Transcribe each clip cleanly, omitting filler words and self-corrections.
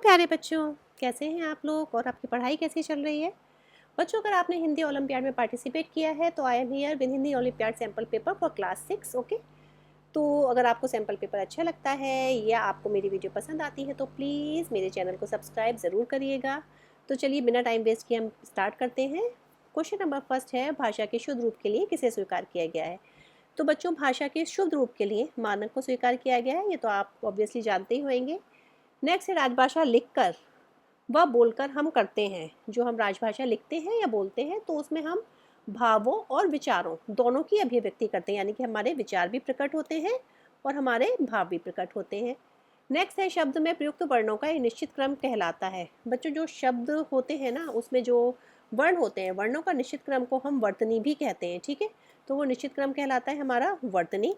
प्यारे बच्चों, कैसे हैं आप लोग और आपकी पढ़ाई कैसी चल रही है। बच्चों, अगर आपने हिंदी ओलंपियाड में पार्टिसिपेट किया है तो I am here with Hindi olympiad sample paper for class 6। Okay, तो अगर आपको सैम्पल पेपर अच्छा लगता है या आपको मेरी वीडियो पसंद आती है तो प्लीज़ मेरे चैनल को सब्सक्राइब ज़रूर करिएगा। तो चलिए बिना टाइम वेस्ट किए हम स्टार्ट करते हैं। क्वेश्चन नंबर फर्स्ट है, भाषा के शुद्ध रूप के लिए किसे स्वीकार किया गया है। तो बच्चों, भाषा के शुद्ध रूप के लिए मानक को स्वीकार किया गया है, ये तो आप ऑब्वियसली जानते ही होंगे। नेक्स्ट है, राजभाषा लिखकर व बोलकर हम करते हैं। जो हम राजभाषा लिखते हैं या बोलते हैं तो उसमें हम भावों और विचारों दोनों की अभिव्यक्ति करते हैं, यानी कि हमारे विचार भी प्रकट होते हैं और हमारे भाव भी प्रकट होते हैं। नेक्स्ट है, शब्द में प्रयुक्त वर्णों का एक निश्चित क्रम कहलाता है। बच्चों, जो शब्द होते हैं ना उसमें जो वर्ण होते हैं, वर्णों का निश्चित क्रम को हम वर्तनी भी कहते हैं। ठीक है, तो वो निश्चित क्रम कहलाता है हमारा वर्तनी।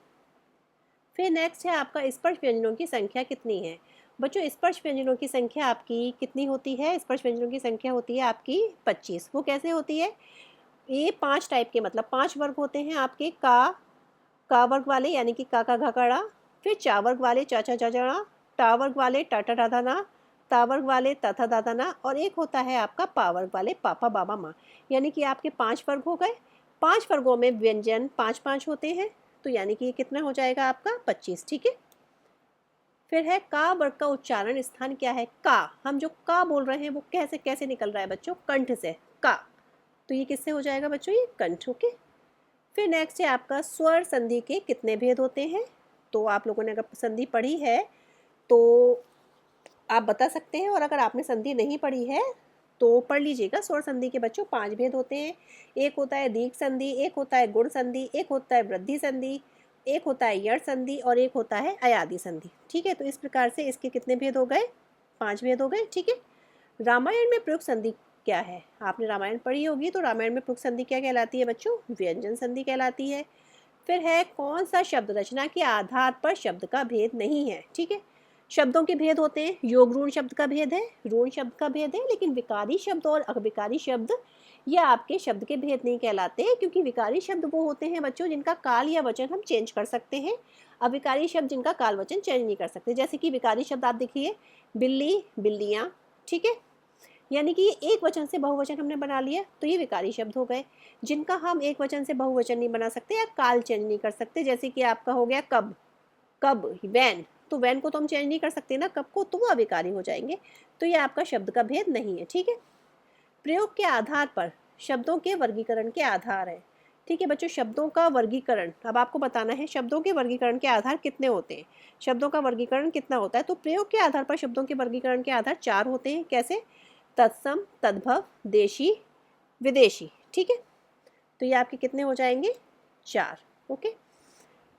फिर नेक्स्ट है आपका, स्पर्श व्यंजनों की संख्या कितनी है। बच्चों, स्पर्श व्यंजनों की संख्या आपकी कितनी होती है। स्पर्श व्यंजनों की संख्या होती है आपकी 25। वो कैसे होती है, ये 5 टाइप के, मतलब 5 वर्ग होते हैं आपके। का वर्ग वाले यानी कि का घकड़ा, फिर चा वर्ग वाले चा चा चा चा, टा वर्ग वाले टा टा टा धा ना, ता वर्ग वाले ता था दा धा ना, और एक होता है आपका पा वर्ग वाले पापा बाबा माँ। यानी कि आपके 5 वर्ग हो गए। 5 वर्गों में व्यंजन 5-5 होते हैं, तो यानी कि ये कितना हो जाएगा आपका 25। ठीक है। फिर है, का वर्ग का उच्चारण स्थान क्या है। का, हम जो का बोल रहे हैं वो कैसे कैसे निकल रहा है बच्चों, कंठ से का, तो ये किससे हो जाएगा बच्चों, ये कंठ। ओके। फिर नेक्स्ट है आपका, स्वर संधि के कितने भेद होते हैं। तो आप लोगों ने अगर संधि पढ़ी है तो आप बता सकते हैं, और अगर आपने संधि नहीं पढ़ी है तो पढ़ लीजिएगा। स्वर संधि के बच्चों 5 भेद होते हैं। एक होता है दीर्घ संधि, एक होता है गुण संधि, एक होता है वृद्धि संधि, एक होता है यण संधि और एक होता है अयादि संधि। ठीक है, तो इस प्रकार से इसके कितने भेद हो गए, 5 भेद हो गए। ठीक है। रामायण में प्रयुक्त संधि क्या है। आपने रामायण पढ़ी होगी, तो रामायण में प्रयुक्त संधि क्या कहलाती है बच्चों, व्यंजन संधि कहलाती है। फिर है, कौन सा शब्द रचना के आधार पर शब्द का भेद नहीं है। ठीक है, शब्दों के भेद होते हैं, योग ऋण शब्द का भेद है, ऋण शब्द का भेद है, लेकिन विकारी शब्द और अविकारी शब्द ये आपके शब्द के भेद नहीं कहलाते, क्योंकि विकारी शब्द वो होते हैं बच्चों जिनका काल या वचन हम चेंज कर सकते हैं, अविकारी शब्द जिनका काल वचन चेंज नहीं कर सकते। जैसे कि विकारी शब्द आप देखिए, बिल्ली बिल्लियाँ। ठीक है, यानी कि ये एक वचन से बहुवचन हमने बना लिया, तो ये विकारी शब्द हो गए। जिनका हम एक वचन से बहुवचन नहीं बना सकते या काल चेंज नहीं कर सकते, जैसे कि आपका हो गया कब, कब वैन, तो वैन को तो हम चेंज नहीं कर सकते ना, कब को, तो वो अविकारी हो जाएंगे। तो ये आपका शब्द का भेद नहीं है। ठीक है। प्रयोग के आधार पर शब्दों के वर्गीकरण के आधार है। ठीक है बच्चों, शब्दों का वर्गीकरण अब आपको बताना है, शब्दों के वर्गीकरण के आधार कितने होते हैं, शब्दों का वर्गीकरण कितना होता है। तो प्रयोग के आधार पर शब्दों के वर्गीकरण के आधार 4 होते हैं। कैसे, तत्सम, तद्भव, देशी, विदेशी। ठीक है, तो ये आपके कितने हो जाएंगे, 4। ओके।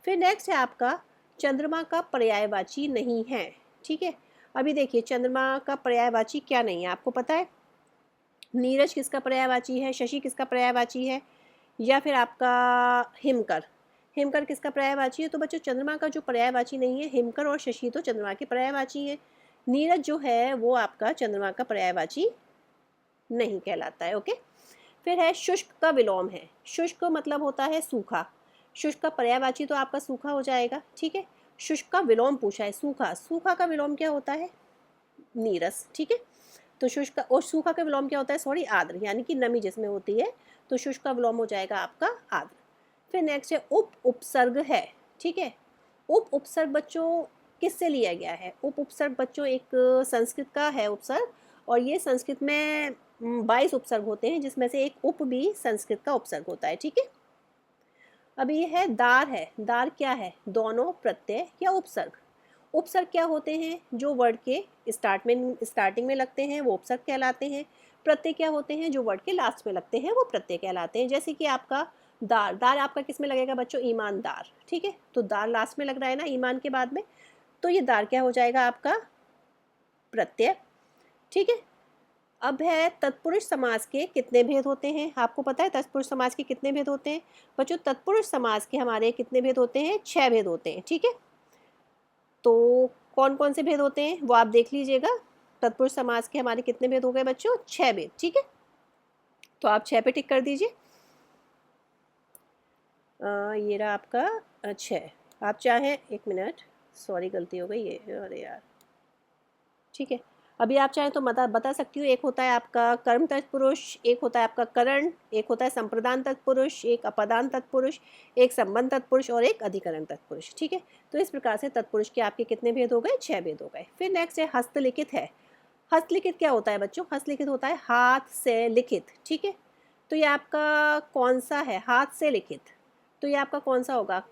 फिर नेक्स्ट है आपका, चंद्रमा का पर्यायवाची नहीं है। ठीक है, अभी देखिए चंद्रमा का पर्यायवाची क्या नहीं है, आपको पता है। नीरज किसका पर्यायवाची है, शशि किसका पर्यायवाची है, या फिर आपका हिमकर, हिमकर किसका पर्यायवाची है। तो बच्चों, चंद्रमा का जो पर्यायवाची नहीं है, हिमकर और शशि तो चंद्रमा के पर्यायवाची है। नीरज जो है वो आपका चंद्रमा का पर्यायवाची नहीं कहलाता है। ओके। फिर है, शुष्क का विलोम है। शुष्क मतलब होता है सूखा, शुष्क का पर्यायवाची तो आपका सूखा हो जाएगा। ठीक है, शुष्क का विलोम पूछा है, सूखा, सूखा का विलोम क्या होता है, नीरस। ठीक है, तो शुष्क और सूखा का विलोम क्या होता है, सॉरी, आर्द्र, यानी कि नमी जिसमें होती है, तो शुष्क का विलोम हो जाएगा आपका आर्द्र। फिर नेक्स्ट है, उप उपसर्ग है। ठीक है, उप उपसर्ग बच्चों किससे लिया गया है। उप उपसर्ग बच्चों एक संस्कृत का है उपसर्ग, और ये संस्कृत में 22 उपसर्ग होते हैं, जिसमें से एक उप भी संस्कृत का उपसर्ग होता है। ठीक है, अब ये है दार है। दार क्या है, दोनों प्रत्यय या उपसर्ग। उपसर्ग क्या होते हैं, जो वर्ड के स्टार्टिंग में लगते हैं वो उपसर्ग कहलाते हैं। प्रत्यय क्या होते हैं, जो वर्ड के लास्ट में लगते हैं वो प्रत्यय कहलाते हैं। जैसे कि आपका दार, दार आपका किस में लगेगा बच्चों, ईमानदार। ठीक है, तो दार लास्ट में लग रहा है ना ईमान के बाद में, तो ये दार क्या हो जाएगा आपका, प्रत्यय। ठीक है, अब है, तत्पुरुष समास के कितने भेद होते हैं। आपको पता है तत्पुरुष समास के कितने भेद होते हैं बच्चों, तत्पुरुष समास के हमारे कितने भेद होते हैं, 6 भेद होते हैं। ठीक है, तो कौन कौन से भेद होते हैं वो आप देख लीजिएगा। तत्पुरुष समास के हमारे कितने भेद हो गए बच्चों, 6 भेद। ठीक है, तो आप 6 पे टिक कर दीजिए। ये रहा आपका 6। आप चाहें, एक मिनट, सॉरी गलती हो गई ये, अरे यार। ठीक है, अभी आप चाहें तो बता सकती हूँ, एक होता है आपका कर्म तत्पुरुष, एक होता है आपका करण, एक होता है संप्रदान तत्पुरुष, एक अपदान तत्पुरुष, एक संबंध तत्पुरुष और एक अधिकरण तत्पुरुष। ठीक है, तो इस प्रकार से तत्पुरुष के आपके कितने भेद हो गए? 6 भेद हो गए। फिर नेक्स्ट है हस्तलिखित है। हस्तलिखित क्या होता है बच्चों? हस्तलिखित होता है हाथ से लिखित। ठीक है, तो ये आपका कौन सा है? हाथ से लिखित, तो ये आपका कौन सा होगा?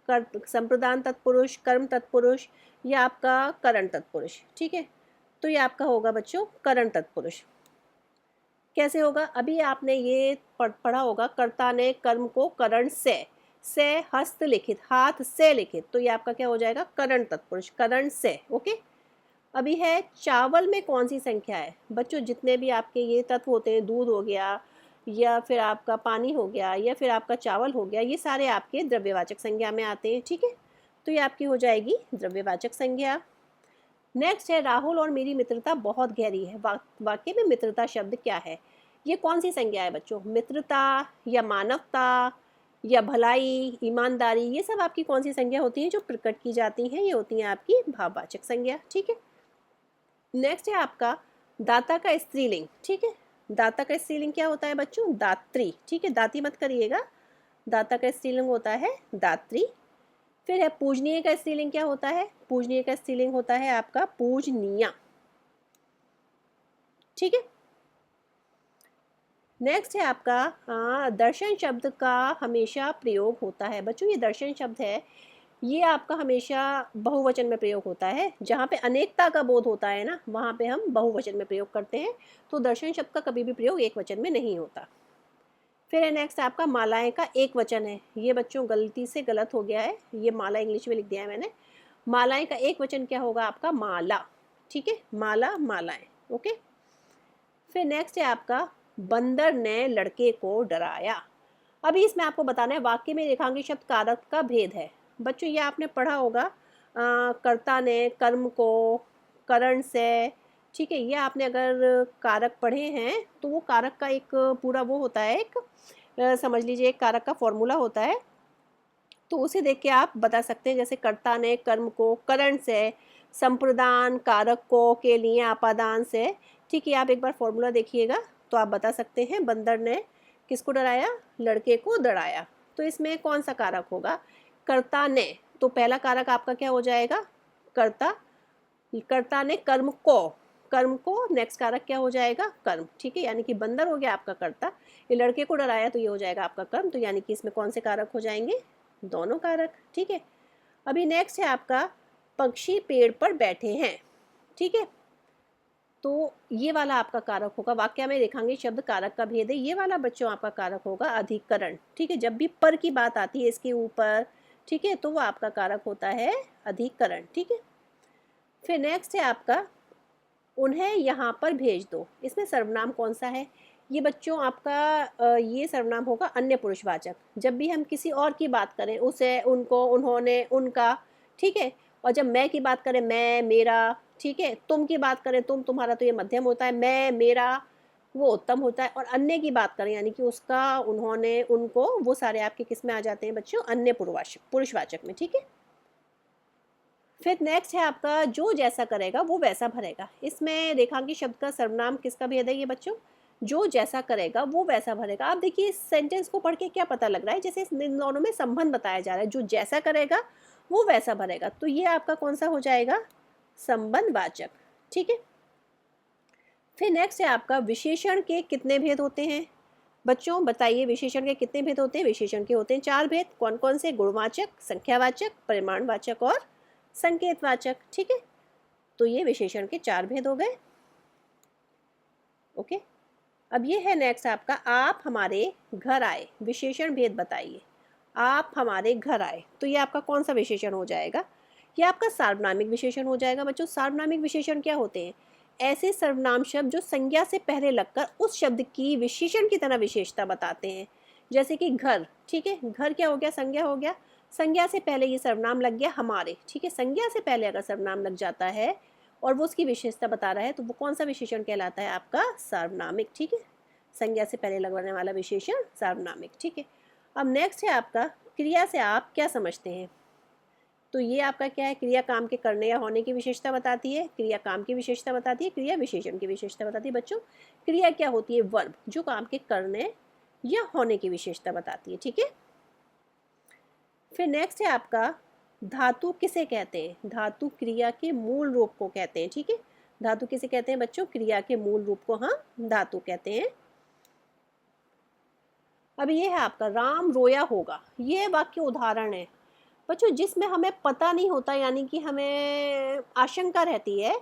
संप्रदान तत्पुरुष, कर्म तत्पुरुष या आपका करण तत्पुरुष। ठीक है, तो ये आपका होगा बच्चों करण तत्पुरुष। कैसे होगा? अभी आपने ये पढ़ा होगा, कर्ता ने कर्म को करण से हस्त लिखित, हाथ से लिखित, तो ये आपका क्या हो जाएगा? करण तत्पुरुष, करण से। ओके, अभी है चावल में कौन सी संख्या है बच्चों? जितने भी आपके ये तत्व होते हैं, दूध हो गया या फिर आपका पानी हो गया या फिर आपका चावल हो गया, ये सारे आपके द्रव्यवाचक संज्ञा में आते हैं। ठीक है, तो ये आपकी हो जाएगी द्रव्यवाचक संज्ञा। नेक्स्ट है राहुल और मेरी मित्रता बहुत गहरी है। वाक्य में मित्रता शब्द क्या है? ये कौन सी संज्ञा है बच्चों? मित्रता या मानवता या भलाई, ईमानदारी, ये सब आपकी कौन सी संज्ञा होती हैं जो प्रकट की जाती हैं? ये होती हैं आपकी भाववाचक संज्ञा। ठीक है, नेक्स्ट है आपका दाता का स्त्रीलिंग। ठीक है, दाता का स्त्रीलिंग क्या होता है बच्चों? दात्री। ठीक है, दाती मत करिएगा, दाता का स्त्रीलिंग होता है दात्री। फिर है पूजनीय का स्त्रीलिंग क्या होता है? पूजनीय का स्त्रीलिंग होता है आपका पूजनीया। ठीक है, नेक्स्ट है आपका दर्शन शब्द का हमेशा प्रयोग होता है बच्चों। ये दर्शन शब्द है, ये आपका हमेशा बहुवचन में प्रयोग होता है। जहाँ पे अनेकता का बोध होता है ना, वहाँ पे हम बहुवचन में प्रयोग करते हैं। तो दर्शन शब्द का कभी भी प्रयोग एक वचन में नहीं होता। फिर है नेक्स्ट आपका मालाएं का एक वचन है। ये बच्चों गलती से गलत हो गया है, ये माला इंग्लिश में लिख दिया है मैंने। मालाएं का एक वचन क्या होगा आपका? माला। ठीक है, माला, मालाएं। ओके, फिर नेक्स्ट है आपका बंदर ने लड़के को डराया। अभी इसमें आपको बताना है वाक्य में रेखांकित शब्द कारक का भेद है बच्चों। ये आपने पढ़ा होगा, कर्ता ने कर्म को करण से। ठीक है, ये आपने अगर कारक पढ़े हैं तो वो कारक का एक पूरा वो होता है, एक समझ लीजिए एक कारक का फॉर्मूला होता है, तो उसे देख के आप बता सकते हैं। जैसे कर्ता ने कर्म को करण से, संप्रदान कारक को के लिए आपादान से। ठीक है, आप एक बार फॉर्मूला देखिएगा तो आप बता सकते हैं बंदर ने किसको डराया? लड़के को डराया। तो इसमें कौन सा कारक होगा? कर्ता ने, तो पहला कारक आपका क्या हो जाएगा? कर्ता। कर्ता ने कर्म को नेक्स्ट कारक क्या हो जाएगा? कर्म। ठीक है, यानी कि बंदर हो गया आपका कर्ता, ये लड़के को डराया तो ये हो जाएगा आपका कर्म। तो यानी कि इसमें कौन से कारक हो जाएंगे? दोनों कारक। ठीक है, अभी नेक्स्ट है आपका पक्षी पेड़ पर बैठे हैं। ठीक है, तो ये वाला आपका कारक होगा। वाक्य में रेखांकित शब्द कारक का भेद है, ये वाला बच्चों आपका कारक होगा अधिकरण। ठीक है, जब भी पर की बात आती है इसके ऊपर, ठीक है, तो वो आपका कारक होता है अधिकरण। ठीक है, फिर नेक्स्ट है आपका उन्हें यहाँ पर भेज दो। इसमें सर्वनाम कौन सा है? ये बच्चों आपका ये सर्वनाम होगा अन्य पुरुषवाचक। जब भी हम किसी और की बात करें, उसे, उनको, उन्होंने, उनका। ठीक है, और जब मैं की बात करें मैं, मेरा। ठीक है, तुम की बात करें तुम, तुम्हारा, तो ये मध्यम होता है। मैं, मेरा, वो उत्तम होता है। और अन्य की बात करें यानी कि उसका, उन्होंने, उनको, वो सारे आपके किस में आ जाते हैं बच्चों? अन्य पुरुषवाचक में। ठीक है, फिर नेक्स्ट है आपका जो जैसा करेगा वो वैसा भरेगा। इसमें रेखांकित शब्द का सर्वनाम किसका भेद है ये बच्चों? जो जैसा करेगा वो वैसा भरेगा। आप देखिए इस सेंटेंस को पढ़ के क्या पता लग रहा है? जैसे इन दोनों में संबंध बताया जा रहा है, जो जैसा करेगा वो वैसा भरेगा। तो ये आपका कौन सा हो जाएगा? संबंधवाचक। ठीक है, फिर नेक्स्ट है आपका विशेषण के कितने भेद होते हैं बच्चों? बताइए, विशेषण के कितने भेद होते हैं? विशेषण के होते हैं 4 भेद। कौन कौन से? गुणवाचक, संख्यावाचक, परिमाणवाचक और संकेतवाचक। ठीक है, तो ये विशेषण के 4 भेद हो गए। ओके, अब ये है नेक्स्ट आपका आप हमारे घर आए। विशेषण भेद बताइए। आप हमारे घर आए, तो ये आपका कौन सा विशेषण हो जाएगा? ये आपका सार्वनामिक विशेषण हो जाएगा बच्चों। सार्वनामिक विशेषण क्या होते हैं? ऐसे सर्वनाम शब्द जो संज्ञा से पहले लगकर उस शब्द की विशेषण की तरह विशेषता बताते हैं। जैसे कि घर। ठीक है, घर क्या हो गया? संज्ञा हो गया। संज्ञा से पहले ये सर्वनाम लग गया हमारे। ठीक है, संज्ञा से पहले अगर सर्वनाम लग जाता है और वो उसकी विशेषता बता रहा है तो वो कौन सा विशेषण कहलाता है? आपका सार्वनामिक। ठीक है, संज्ञा से पहले लगने वाला विशेषण सार्वनामिक। ठीक है, अब नेक्स्ट है आपका क्रिया से आप क्या समझते हैं? तो ये आपका क्या है, क्रिया काम के करने या होने की विशेषता बताती है, क्रिया काम की विशेषता बताती है, क्रिया विशेषण की विशेषता बताती है। बच्चों क्रिया क्या होती है, वर्ब, जो काम के करने या होने की विशेषता बताती है। ठीक है, फिर नेक्स्ट है आपका धातु किसे कहते हैं, धातु क्रिया के मूल रूप को कहते हैं। ठीक है, धातु किसे कहते हैं बच्चों, क्रिया के मूल रूप को हम धातु कहते हैं। अब ये है आपका राम रोया होगा, ये वाक्य उदाहरण है बच्चों जिसमें हमें पता नहीं होता, यानी कि हमें आशंका रहती है,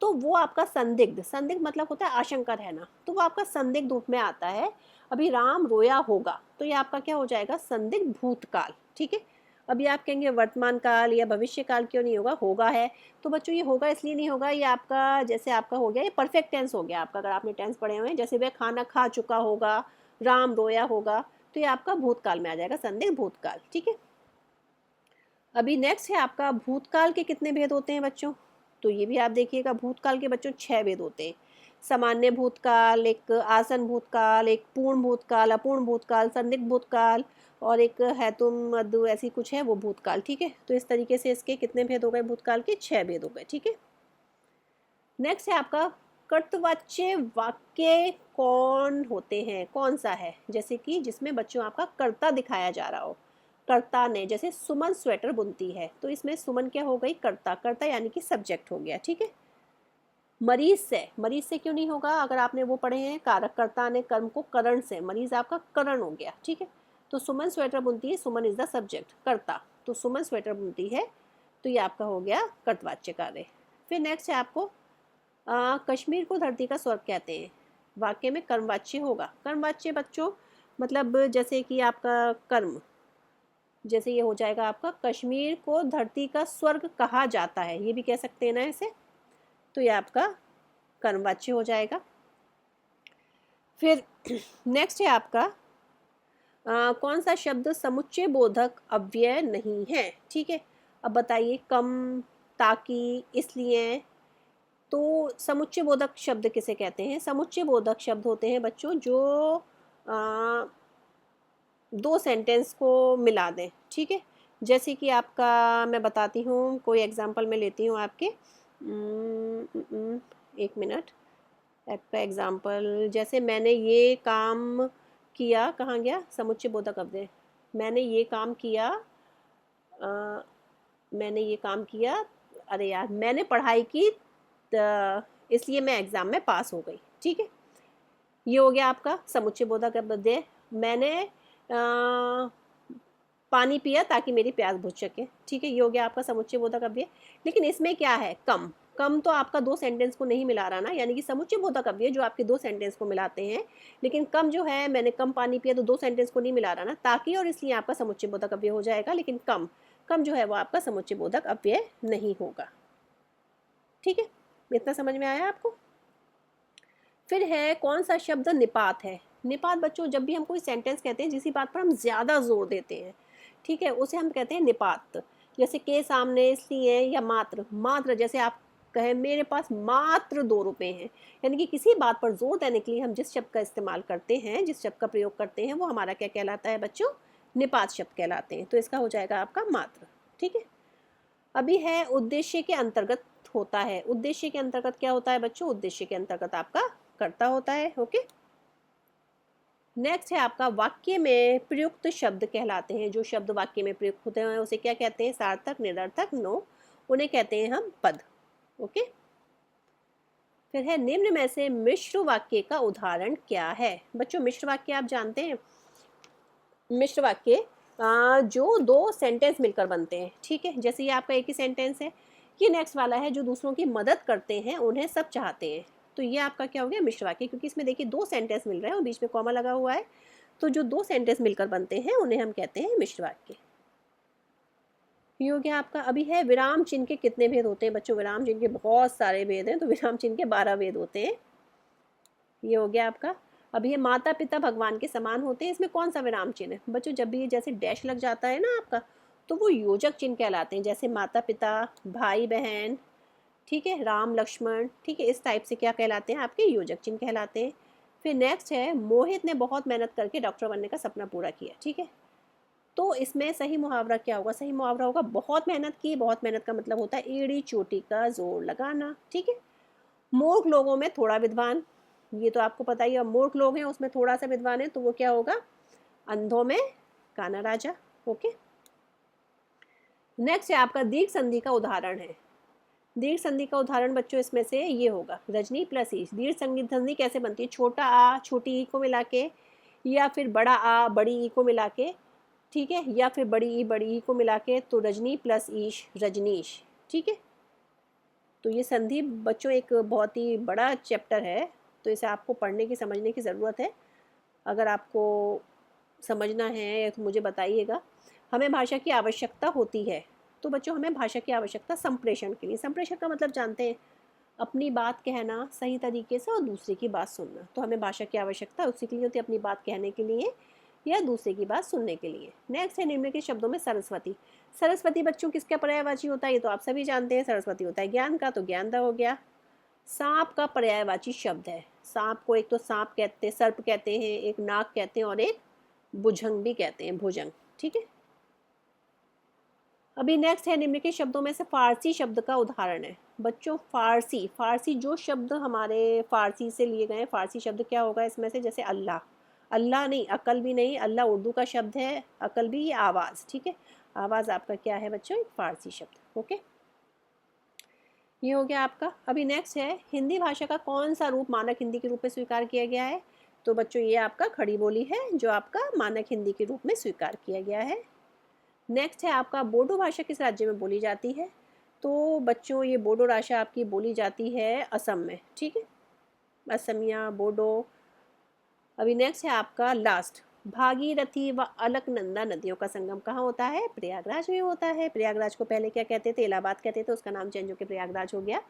तो वो आपका संदिग्ध, संदिग्ध मतलब होता है आशंका रहना, तो वो आपका संदिग्ध रूप में आता है। अभी राम रोया होगा, तो ये आपका क्या हो जाएगा, संदिग्ध भूतकाल। ठीक है, अभी आप कहेंगे वर्तमान काल या भविष्य काल क्यों नहीं होगा, होगा है। तो बच्चों ये होगा इसलिए नहीं होगा, ये आपका जैसे आपका हो गया, ये परफेक्ट टेंस हो गया आपका, अगर आपने टेंस पढ़े हुए हैं, जैसे वह खाना खा चुका होगा, राम रोया होगा, तो ये आपका भूतकाल में आ जाएगा, संदिग्ध भूतकाल। ठीक है, अभी नेक्स्ट है आपका भूतकाल के कितने भेद होते हैं बच्चों, तो ये भी आप देखिएगा, भूतकाल के बच्चों 6 भेद होते हैं। सामान्य भूतकाल, एक आसन भूतकाल, एक पूर्ण भूतकाल, अपूर्ण भूतकाल, संदिग्ध भूतकाल, और एक है तुम मधु ऐसी कुछ है वो भूतकाल। ठीक है, तो इस तरीके से इसके कितने भेद हो गए, भूतकाल के 6 भेद हो गए। ठीक है, नेक्स्ट है आपका कर्तवाच्य वाक्य कौन होते हैं, कौन सा है, जैसे कि जिसमें बच्चों आपका कर्ता दिखाया जा रहा हो, कर्ता ने, जैसे सुमन स्वेटर बुनती है, तो इसमें सुमन क्या हो गई, कर्ता, कर्ता यानी कि सब्जेक्ट हो गया। ठीक है, मरीज से, मरीज से क्यों नहीं होगा, अगर आपने वो पढ़े हैं कारक, कर्ता ने कर्म को करण से, मरीज आपका करण हो गया। ठीक है, तो सुमन स्वेटर बुनती है, सुमन इज द सब्जेक्ट, कर्ता, तो सुमन स्वेटर बुनती है, तो ये आपका हो गया कर्तवाच्य कार्य। फिर नेक्स्ट है आपको कश्मीर को धरती का स्वर्ग कहते हैं, वाक्य में कर्मवाच्य होगा। कर्मवाच्य बच्चों मतलब जैसे कि आपका कर्म, जैसे ये हो जाएगा आपका कश्मीर को धरती का स्वर्ग कहा जाता है, ये भी कह सकते हैं ना ऐसे, तो ये आपका कर्मवाच्य हो जाएगा। फिर नेक्स्ट है आपका कौन सा शब्द समुच्चय बोधक अव्यय नहीं है। ठीक है, अब बताइए, कम, ताकि, इसलिए, तो समुच्चय बोधक शब्द किसे कहते हैं, समुच्चय बोधक शब्द होते हैं बच्चों जो दो सेंटेंस को मिला दें। ठीक है, जैसे कि आपका मैं बताती हूँ, कोई एग्जांपल मैं लेती हूँ आपके, एक मिनट, आपका एग्जांपल, जैसे मैंने ये काम किया, कहाँ गया समुच्चय बोधक अव्यय, मैंने ये काम किया, मैंने ये काम किया, अरे यार मैंने पढ़ाई की इसलिए मैं एग्ज़ाम में पास हो गई। ठीक है, ये हो गया आपका समुच्चय बोधक अव्यय। मैंने पानी पिया ताकि मेरी प्यास बुझ सके। ठीक है, ये हो गया आपका समुच्चय बोधक अव्यय। लेकिन इसमें क्या है, कम, कम तो आपका दो सेंटेंस को नहीं मिला रहा ना, यानी कि समुच्चय बोधक अव्यय जो आपके दो सेंटेंस को मिलाते हैं, लेकिन कम जो है, मैंने कम पानी पिया, तो दो सेंटेंस को नहीं मिला रहा ना, ताकि और इसलिए आपका समुच्चय बोधक अव्यय हो जाएगा, लेकिन कम, कम जो है वो आपका समुच्चय बोधक अव्यय नहीं होगा। ठीक है, इतना समझ में आया आपको। फिर है कौन सा शब्द निपात है, निपात बच्चों जब भी हम कोई सेंटेंस कहते हैं जिसी बात पर हम ज़्यादा जोर देते हैं, ठीक है, उसे हम कहते हैं निपात। जैसे के सामने, इसलिए, या मात्र, मात्र जैसे आप कहें मेरे पास मात्र 2 रुपए हैं, यानी कि किसी बात पर जोर देने के लिए हम जिस शब्द का इस्तेमाल करते हैं, जिस शब्द का प्रयोग करते हैं, वो हमारा क्या कहलाता है बच्चों, निपात शब्द कहलाते हैं। तो इसका हो जाएगा आपका मात्र। ठीक है, अभी है उद्देश्य के अंतर्गत होता है, उद्देश्य के अंतर्गत क्या होता है बच्चों, उद्देश्य के अंतर्गत आपका कर्ता होता है। ओके, नेक्स्ट है आपका वाक्य में प्रयुक्त शब्द कहलाते हैं, जो शब्द वाक्य में प्रयुक्त होते हैं उसे क्या कहते हैं, सार्थक, निरर्थक, नो, उन्हें कहते हैं हम पद। ओके, फिर है निम्न में से मिश्र वाक्य का उदाहरण क्या है। बच्चों मिश्र वाक्य आप जानते हैं, मिश्र वाक्य जो दो सेंटेंस मिलकर बनते हैं। ठीक है, जैसे ये आपका एक ही सेंटेंस है, ये नेक्स्ट वाला है जो दूसरों की मदद करते हैं, उन्हें सब चाहते हैं, तो ये आपका क्या हो गया, मिश्र वाक्य, क्योंकि इसमें देखिए दो सेंटेंस मिल रहे हैं और बीच में कॉमा लगा हुआ है, तो जो दो सेंटेंस मिलकर बनते हैं उन्हें हम कहते हैं मिश्र वाक्य। ये हो गया आपका। अभी है विराम चिन्ह के कितने भेद होते हैं बच्चों, विराम चिन्ह के बहुत सारे भेद हैं, तो विराम चिन्ह के 12 भेद होते हैं। ये हो गया आपका। अभी ये माता पिता भगवान के समान होते हैं, इसमें कौन सा विराम चिन्ह है बच्चों, जब भी जैसे डैश लग जाता है ना आपका, तो वो योजक चिन्ह कहलाते हैं, जैसे माता पिता, भाई बहन, ठीक है, राम लक्ष्मण, ठीक है, इस टाइप से क्या कहलाते हैं, आपके योजक चिन्ह कहलाते हैं। फिर नेक्स्ट है मोहित ने बहुत मेहनत करके डॉक्टर बनने का सपना पूरा किया। ठीक है, तो इसमें सही मुहावरा क्या होगा? सही मुहावरा होगा बहुत मेहनत की। बहुत मेहनत का मतलब होता है एड़ी चोटी का जोर लगाना, ठीक है। मूर्ख लोगों में थोड़ा विद्वान, ये तो आपको पता ही है। मूर्ख लोग हैं उसमें थोड़ा सा विद्वान है, तो वो क्या होगा? अंधों में काना राजा। ओके, नेक्स्ट है आपका दीर्घ संधि का उदाहरण है। दीर्घ संधि का उदाहरण बच्चों इसमें से ये होगा रजनी प्लस ईश। दीर्घ संधि कैसे बनती है? छोटा आ छोटी ई को मिला के, या फिर बड़ा आ बड़ी ई को मिला के, ठीक है, या फिर बड़ी ई को मिला के, तो रजनी प्लस ईश रजनीश, ठीक है। तो ये संधि बच्चों एक बहुत ही बड़ा चैप्टर है, तो इसे आपको पढ़ने की समझने की ज़रूरत है। अगर आपको समझना है तो मुझे बताइएगा। हमें भाषा की आवश्यकता होती है, तो बच्चों हमें भाषा की आवश्यकता संप्रेषण के लिए। संप्रेषण का मतलब जानते हैं, अपनी बात कहना सही तरीके से और दूसरे की बात सुनना। तो हमें भाषा की आवश्यकता उसी के लिए होती है, अपनी बात कहने के लिए या दूसरे की बात सुनने के लिए। नेक्स्ट है निम्नलिखित शब्दों में सरस्वती। सरस्वती बच्चों किसका पर्यायवाची होता है? ये तो आप सभी जानते हैं, सरस्वती होता है ज्ञान का, तो ज्ञानदा हो गया। सांप का पर्यायवाची शब्द है। सांप को एक तो सांप कहते हैं, सर्प कहते हैं, एक नाग कहते हैं और एक भुजंग भी कहते हैं, भुजंग, ठीक है। अभी नेक्स्ट है निम्नलिखित शब्दों में से फारसी शब्द का उदाहरण है। बच्चों फारसी, फारसी जो शब्द हमारे फारसी से लिए गए, फारसी शब्द क्या होगा इसमें से? जैसे अल्लाह, अल्लाह नहीं, अकल भी नहीं, अल्लाह उर्दू का शब्द है, अकल भी ये आवाज़, ठीक है। आवाज़ आपका क्या है बच्चों? एक फारसी शब्द। ओके, ये हो गया आपका। अभी नेक्स्ट है हिंदी भाषा का कौन सा रूप मानक हिंदी के रूप में स्वीकार किया गया है? तो बच्चों ये आपका खड़ी बोली है, जो आपका मानक हिंदी के रूप में स्वीकार किया गया है। नेक्स्ट है आपका बोडो भाषा किस राज्य में बोली जाती है? तो बच्चों ये बोडो भाषा आपकी बोली जाती है असम में, ठीक है, असमिया बोडो। अभी नेक्स्ट है आपका लास्ट, भागीरथी व अलकनंदा नदियों का संगम कहाँ होता है? प्रयागराज में होता है। प्रयागराज को पहले क्या कहते थे? इलाहाबाद कहते थे, उसका नाम चेंज होकर प्रयागराज हो गया।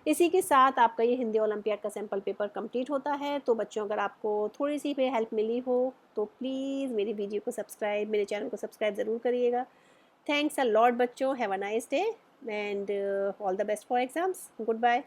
इसी के साथ आपका ये हिंदी ओलंपियाड का सैम्पल पेपर कंप्लीट होता है। तो बच्चों अगर आपको थोड़ी सी भी हेल्प मिली हो तो प्लीज़ मेरी वीडियो को सब्सक्राइब, मेरे चैनल को सब्सक्राइब ज़रूर करिएगा। थैंक्स अ लॉट बच्चों, have a nice day and all the best for exams. Good bye.